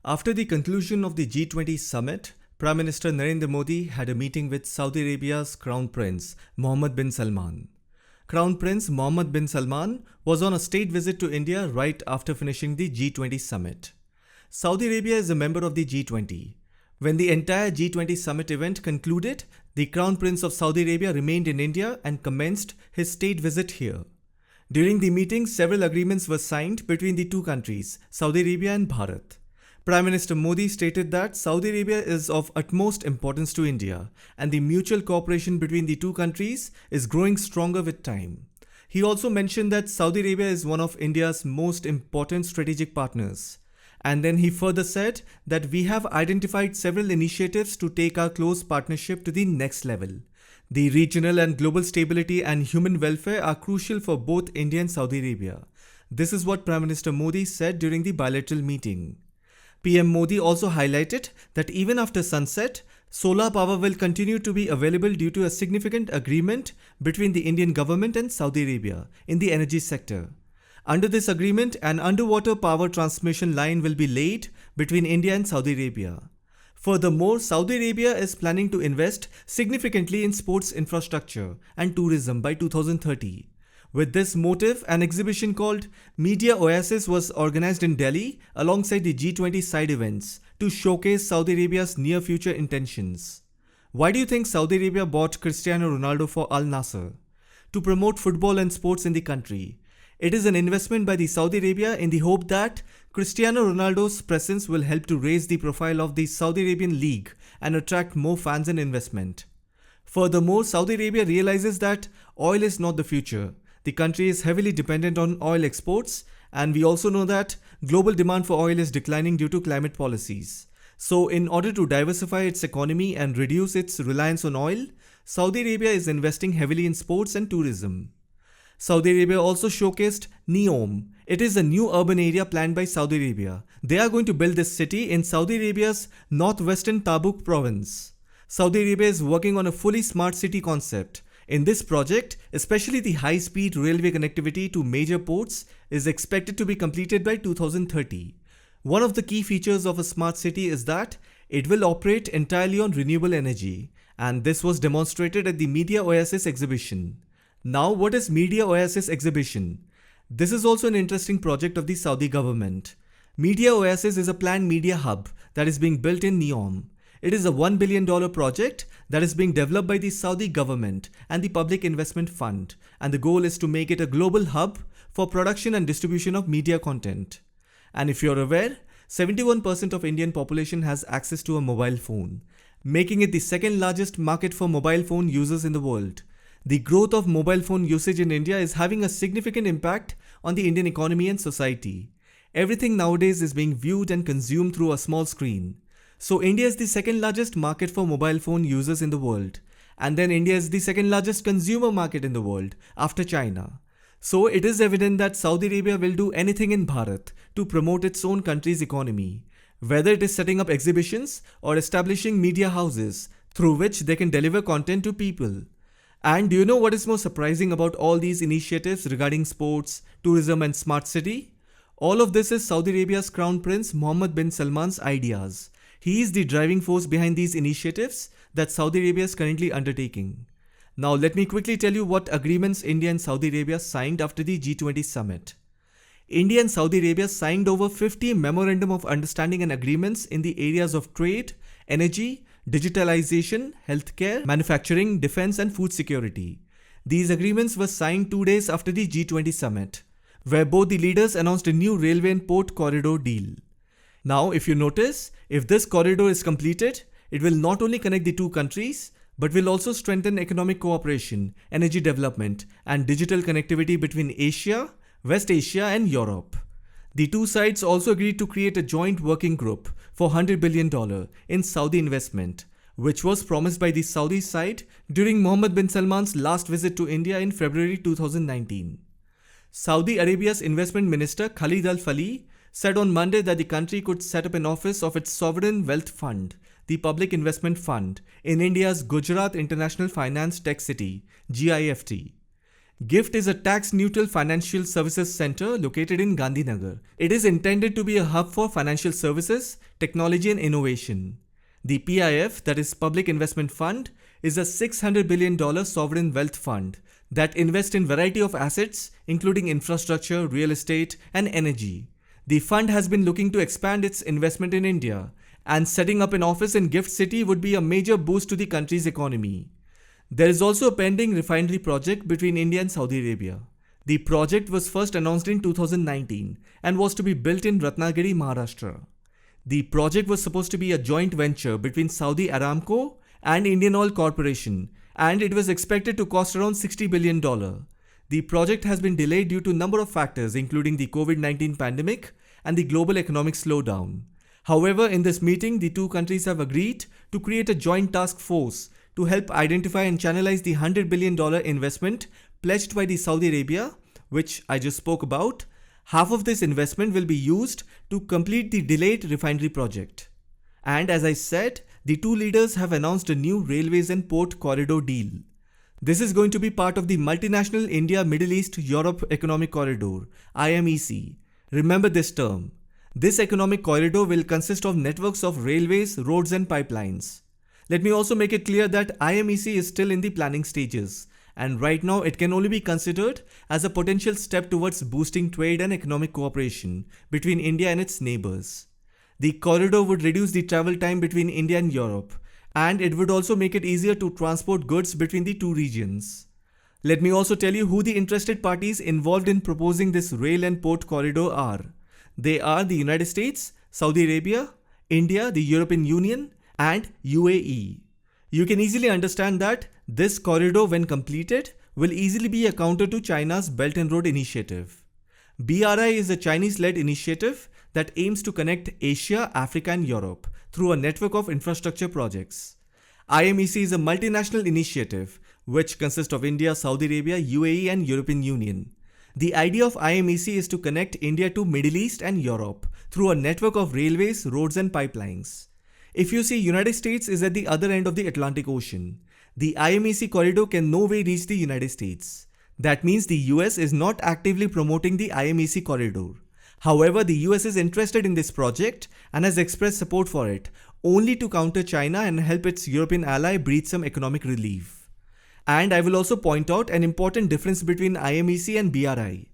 After the conclusion of the G20 Summit, Prime Minister Narendra Modi had a meeting with Saudi Arabia's Crown Prince Mohammed bin Salman. Crown Prince Mohammed bin Salman was on a state visit to India right after finishing the G20 Summit. Saudi Arabia is a member of the G20. When the entire G20 Summit event concluded, the Crown Prince of Saudi Arabia remained in India and commenced his state visit here. During the meeting, several agreements were signed between the two countries, Saudi Arabia and Bharat. Prime Minister Modi stated that Saudi Arabia is of utmost importance to India and the mutual cooperation between the two countries is growing stronger with time. He also mentioned that Saudi Arabia is one of India's most important strategic partners. And then he further said that we have identified several initiatives to take our close partnership to the next level. The regional and global stability and human welfare are crucial for both India and Saudi Arabia. This is what Prime Minister Modi said during the bilateral meeting. PM Modi also highlighted that even after sunset, solar power will continue to be available due to a significant agreement between the Indian government and Saudi Arabia in the energy sector. Under this agreement, an underwater power transmission line will be laid between India and Saudi Arabia. Furthermore, Saudi Arabia is planning to invest significantly in sports infrastructure and tourism by 2030. With this motive, an exhibition called Media Oasis was organized in Delhi alongside the G20 side events to showcase Saudi Arabia's near future intentions. Why do you think Saudi Arabia bought Cristiano Ronaldo for Al Nassr? To promote football and sports in the country. It is an investment by the Saudi Arabia in the hope that Cristiano Ronaldo's presence will help to raise the profile of the Saudi Arabian League and attract more fans and investment. Furthermore, Saudi Arabia realizes that oil is not the future. The country is heavily dependent on oil exports, and we also know that global demand for oil is declining due to climate policies. So, in order to diversify its economy and reduce its reliance on oil, Saudi Arabia is investing heavily in sports and tourism. Saudi Arabia also showcased NEOM. It is a new urban area planned by Saudi Arabia. They are going to build this city in Saudi Arabia's northwestern Tabuk province. Saudi Arabia is working on a fully smart city concept. In this project, especially the high-speed railway connectivity to major ports is expected to be completed by 2030. One of the key features of a smart city is that it will operate entirely on renewable energy, and this was demonstrated at the Media Oasis exhibition. Now, what is Media Oasis exhibition? This is also an interesting project of the Saudi government. Media Oasis is a planned media hub that is being built in NEOM. It is a $1 billion project that is being developed by the Saudi government and the Public Investment Fund, and the goal is to make it a global hub for production and distribution of media content. And if you're aware, 71% of Indian population has access to a mobile phone, making it the second largest market for mobile phone users in the world. The growth of mobile phone usage in India is having a significant impact on the Indian economy and society. Everything nowadays is being viewed and consumed through a small screen. So India is the second largest market for mobile phone users in the world. And then India is the second largest consumer market in the world after China. So it is evident that Saudi Arabia will do anything in Bharat to promote its own country's economy, whether it is setting up exhibitions or establishing media houses through which they can deliver content to people. And do you know what is more surprising about all these initiatives regarding sports, tourism and smart city? All of this is Saudi Arabia's Crown Prince Mohammed bin Salman's ideas. He is the driving force behind these initiatives that Saudi Arabia is currently undertaking. Now let me quickly tell you what agreements India and Saudi Arabia signed after the G20 summit. India and Saudi Arabia signed over 50 Memorandum of Understanding and agreements in the areas of trade, energy, digitalization, healthcare, manufacturing, defense and food security. These agreements were signed 2 days after the G20 summit, where both the leaders announced a new railway and port corridor deal. Now, if you notice, if this corridor is completed, it will not only connect the two countries, but will also strengthen economic cooperation, energy development, and digital connectivity between Asia, West Asia, and Europe. The two sides also agreed to create a joint working group for $100 billion in Saudi investment, which was promised by the Saudi side during Mohammed bin Salman's last visit to India in February 2019. Saudi Arabia's investment minister Khalid Al-Falih said on Monday that the country could set up an office of its sovereign wealth fund, the Public Investment Fund, in India's Gujarat International Finance Tech City, GIFT. GIFT is a tax-neutral financial services center located in Gandhinagar. It is intended to be a hub for financial services, technology and innovation. The PIF, that is Public Investment Fund, is a $600 billion sovereign wealth fund that invests in variety of assets including infrastructure, real estate and energy. The fund has been looking to expand its investment in India, and setting up an office in GIFT City would be a major boost to the country's economy. There is also a pending refinery project between India and Saudi Arabia. The project was first announced in 2019 and was to be built in Ratnagiri, Maharashtra. The project was supposed to be a joint venture between Saudi Aramco and Indian Oil Corporation, and it was expected to cost around $60 billion. The project has been delayed due to a number of factors including the COVID-19 pandemic and the global economic slowdown. However, in this meeting, the two countries have agreed to create a joint task force to help identify and channelize the $100 billion investment pledged by the Saudi Arabia, which I just spoke about. Half of this investment will be used to complete the delayed refinery project. And as I said, the two leaders have announced a new railways and port corridor deal. This is going to be part of the multinational India Middle East Europe Economic Corridor, IMEC. Remember this term. This economic corridor will consist of networks of railways, roads and pipelines. Let me also make it clear that IMEC is still in the planning stages, and right now it can only be considered as a potential step towards boosting trade and economic cooperation between India and its neighbors. The corridor would reduce the travel time between India and Europe, and it would also make it easier to transport goods between the two regions. Let me also tell you who the interested parties involved in proposing this rail and port corridor are. They are the United States, Saudi Arabia, India, the European Union, and UAE. You can easily understand that this corridor, when completed, will easily be a counter to China's Belt and Road Initiative. BRI is a Chinese-led initiative that aims to connect Asia, Africa and Europe through a network of infrastructure projects. IMEC is a multinational initiative which consists of India, Saudi Arabia, UAE and European Union. The idea of IMEC is to connect India to Middle East and Europe through a network of railways, roads and pipelines. If you see, United States is at the other end of the Atlantic Ocean. The IMEC corridor can no way reach the United States. That means the US is not actively promoting the IMEC corridor. However, the US is interested in this project and has expressed support for it, only to counter China and help its European ally breathe some economic relief. And I will also point out an important difference between IMEC and BRI.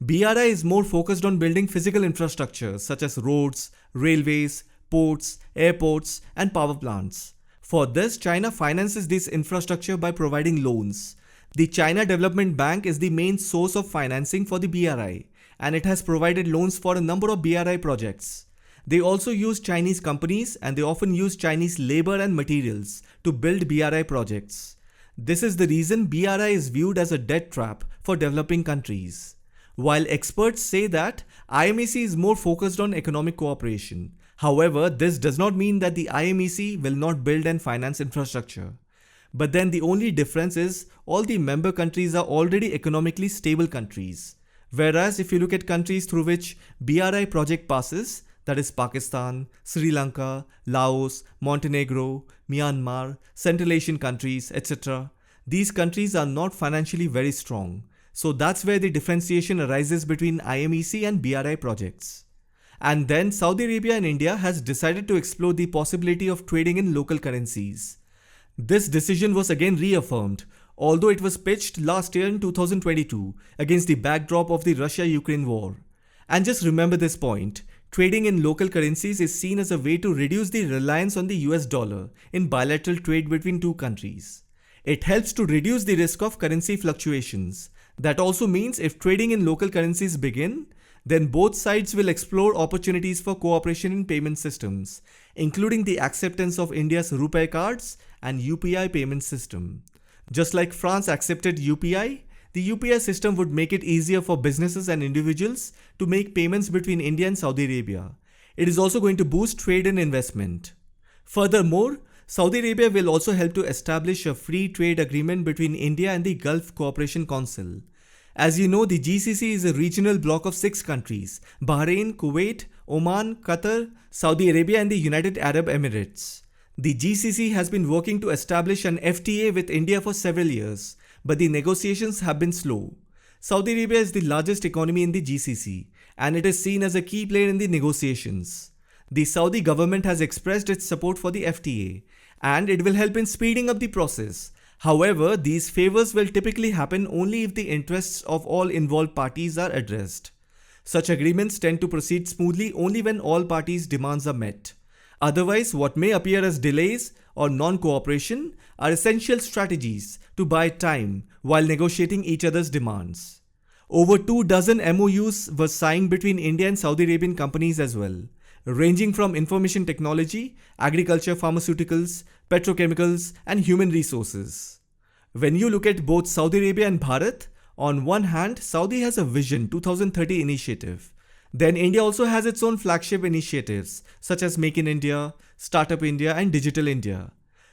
BRI is more focused on building physical infrastructure such as roads, railways, ports, airports, and power plants. For this, China finances this infrastructure by providing loans. The China Development Bank is the main source of financing for the BRI, and it has provided loans for a number of BRI projects. They also use Chinese companies and they often use Chinese labor and materials to build BRI projects. This is the reason BRI is viewed as a debt trap for developing countries. While experts say that IMEC is more focused on economic cooperation. However, this does not mean that the IMEC will not build and finance infrastructure. But then the only difference is all the member countries are already economically stable countries. Whereas if you look at countries through which BRI project passes, that is Pakistan, Sri Lanka, Laos, Montenegro, Myanmar, Central Asian countries, etc. These countries are not financially very strong. So that's where the differentiation arises between IMEC and BRI projects. And then Saudi Arabia and India has decided to explore the possibility of trading in local currencies. This decision was again reaffirmed, although it was pitched last year in 2022 against the backdrop of the Russia-Ukraine war. And just remember this point, trading in local currencies is seen as a way to reduce the reliance on the US dollar in bilateral trade between two countries. It helps to reduce the risk of currency fluctuations. That also means if trading in local currencies begin, then both sides will explore opportunities for cooperation in payment systems, including the acceptance of India's RuPay cards and UPI payment system. Just like France accepted UPI, the UPI system would make it easier for businesses and individuals to make payments between India and Saudi Arabia. It is also going to boost trade and investment. Furthermore, Saudi Arabia will also help to establish a free trade agreement between India and the Gulf Cooperation Council. As you know, the GCC is a regional bloc of 6 countries: Bahrain, Kuwait, Oman, Qatar, Saudi Arabia and the United Arab Emirates. The GCC has been working to establish an FTA with India for several years, but the negotiations have been slow. Saudi Arabia is the largest economy in the GCC, and it is seen as a key player in the negotiations. The Saudi government has expressed its support for the FTA, and it will help in speeding up the process. However, these favors will typically happen only if the interests of all involved parties are addressed. Such agreements tend to proceed smoothly only when all parties' demands are met. Otherwise, what may appear as delays or non-cooperation are essential strategies to buy time while negotiating each other's demands. Over 24 MOUs were signed between India and Saudi Arabian companies as well, ranging from information technology, agriculture, pharmaceuticals, petrochemicals, and human resources. When you look at both Saudi Arabia and Bharat, on one hand, Saudi has a Vision 2030 initiative. Then India also has its own flagship initiatives such as Make in India, Startup India, and Digital India.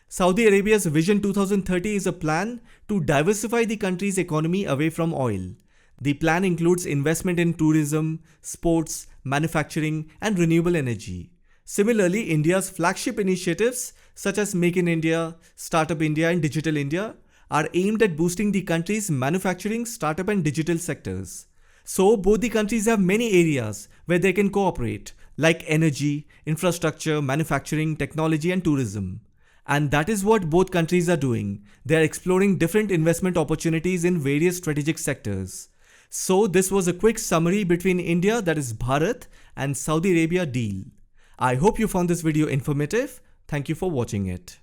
Saudi Arabia's Vision 2030 is a plan to diversify the country's economy away from oil. The plan includes investment in tourism, sports, manufacturing, and renewable energy. Similarly, India's flagship initiatives such as Make in India, Startup India, and Digital India are aimed at boosting the country's manufacturing, startup, and digital sectors. So, both the countries have many areas where they can cooperate, like energy, infrastructure, manufacturing, technology, and tourism. And that is what both countries are doing. They are exploring different investment opportunities in various strategic sectors. So, this was a quick summary between India, that is Bharat, and Saudi Arabia deal. I hope you found this video informative. Thank you for watching it.